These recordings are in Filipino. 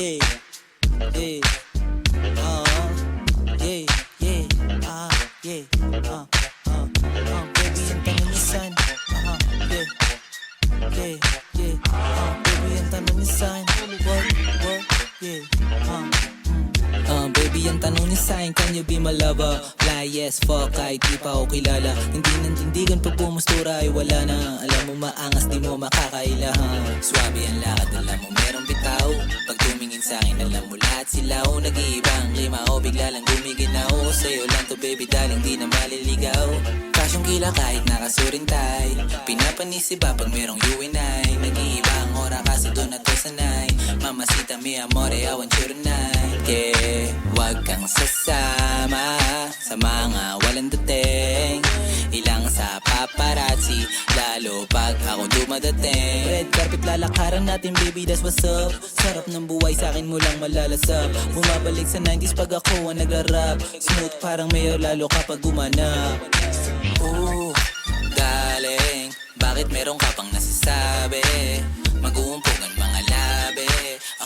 yeah, yeah, yeah, yeah, yeah, baby, ang tanong niya saan, yeah, yeah, yeah, baby, ang tanong niya saan, what, yeah, baby, ang tanong niya sa'kin, can you be my lover? Fly, yes, fuck, kahit di pa ako kilala. Hindi nantindigan pag pumustura ay wala na. Alam mo maangas, di mo makakailahan. Swabe ang lakad, alam mo merong bitaw. Pag tumingin sa'kin, alam mo lahat sila o nag-iibang klima o bigla lang gumiginaw. Sa'yo lang to baby, daling di na maliligaw. Kasyong kila kahit nakasurintay. Pinapanis iba pag merong you and I. Nag-iiba ang ora kasi doon na to sanay. Mamasita mi amore, I want you tonight. Yeah, wag kang sasama sa mga walang dating. Ilang sa paparazzi, lalo pag ako dumadating. Red carpet lalakaran natin baby, that's what's up. Sarap ng buhay sa'kin mo lang malalasap. Bumabalik sa 90s pag ako ang nagra-rap. Smooth parang mayor lalo kapag gumanap. Galing, bakit meron ka pang nasasabi? Mag-uumpungan mga labi.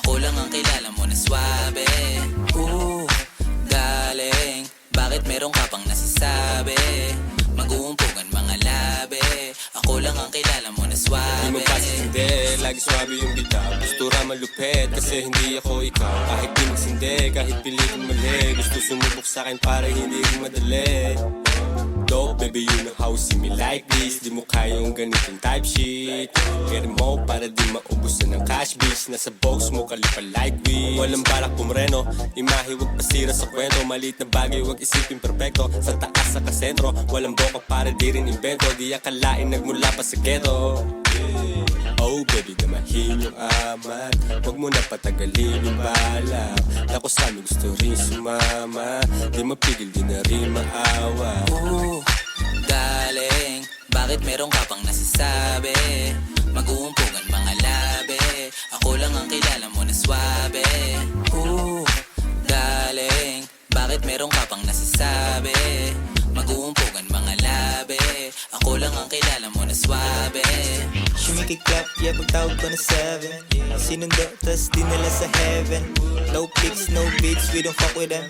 Ako lang ang kilala mo na swabe. Galing, bakit meron ka pang nasasabi? Mag-uumpungan mga labi. Ako lang ang kilala mo na swabe. Di mo pasisindi, lagi swabe yung bitaw. Gustura malupit, kasi hindi ako ikaw. Kahit di magsindi, kahit pilitin mali. Gusto sumubok sa'kin para hindi rin madali. Dope, baby, you know how see me like this. Di mo kayang ganitong type shit. Get mo para di maubusan ng cash bitch. Nasa box mo kalipa like weed. Walang balak pumreno, imahe wag pasira sa kwento. Maliit na bagay wag isipin perfecto. Sa taas sa kasentro, walang boka para di rin invento. Di akalain nagmula pa sa ghetto. Oh baby, damahin yung amat. Huwag mo na patagalin yung balak. Ako sa amin gusto rin sumama. Di mapigil, di na rin maawa. Galing, bakit meron ka pang nasasabi? Mag-uumpungan mga labi. Ako lang ang kilala mo na swabe. Galing, bakit meron ka pang nasasabi? Mag-uumpungan mga labi. Ako lang ang kilala mo na swabe. She make it clap, yeah, pagtawag ko na 7. Sinundo, tas dinala sa heaven. No pics, no beats, we don't fuck with them.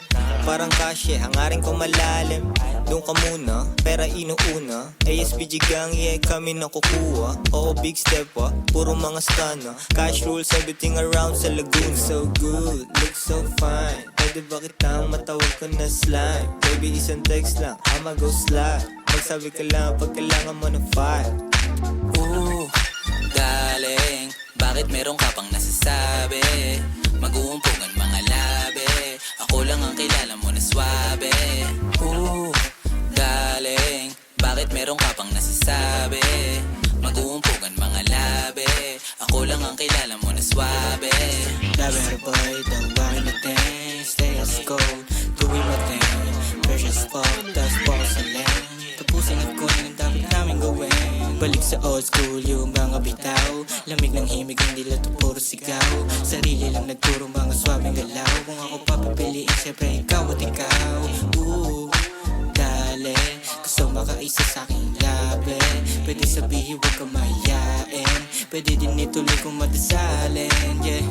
Parang kasye, hangarin ko malalim. Doon ka muna, pera inuuna. ASPG gang, yeah, kami na kukuha. Oo, big step, puro mga stana. Cash rules, everything around sa lagoon. So good, look so fine. Pwede ba kitang matawag ko na slime? Baby, isang text lang, I'ma go slide. Magsabi ka lang pag kailangan mo ng fire. Galing, bakit meron ka pang nasasabi? Mag-uumpungan mga labi. Ako lang ang kilala mo na swabe. Galing, bakit meron ka pang nasasabi? Mag-uumpungan mga labi. Ako lang ang kilala mo na swabe. Labi boy, dawain natin. Stay as cold, gawin mo din. Precious fuck, tas balls and lane. Tapusin at kunin ang dapat namin gawin. Balik sa old school, yung mga bitaw. Lamig ng himig, hindi lang to puro sigaw. Sarili lang nagturo mga swabing galaw. Kung ako papapiliin, syempre ikaw at ikaw. Dale, gusto makaisa sa'king labi. Pwede sabihin huwag ka mahiyain. Pwede din ituloy kung madasalin, yeah.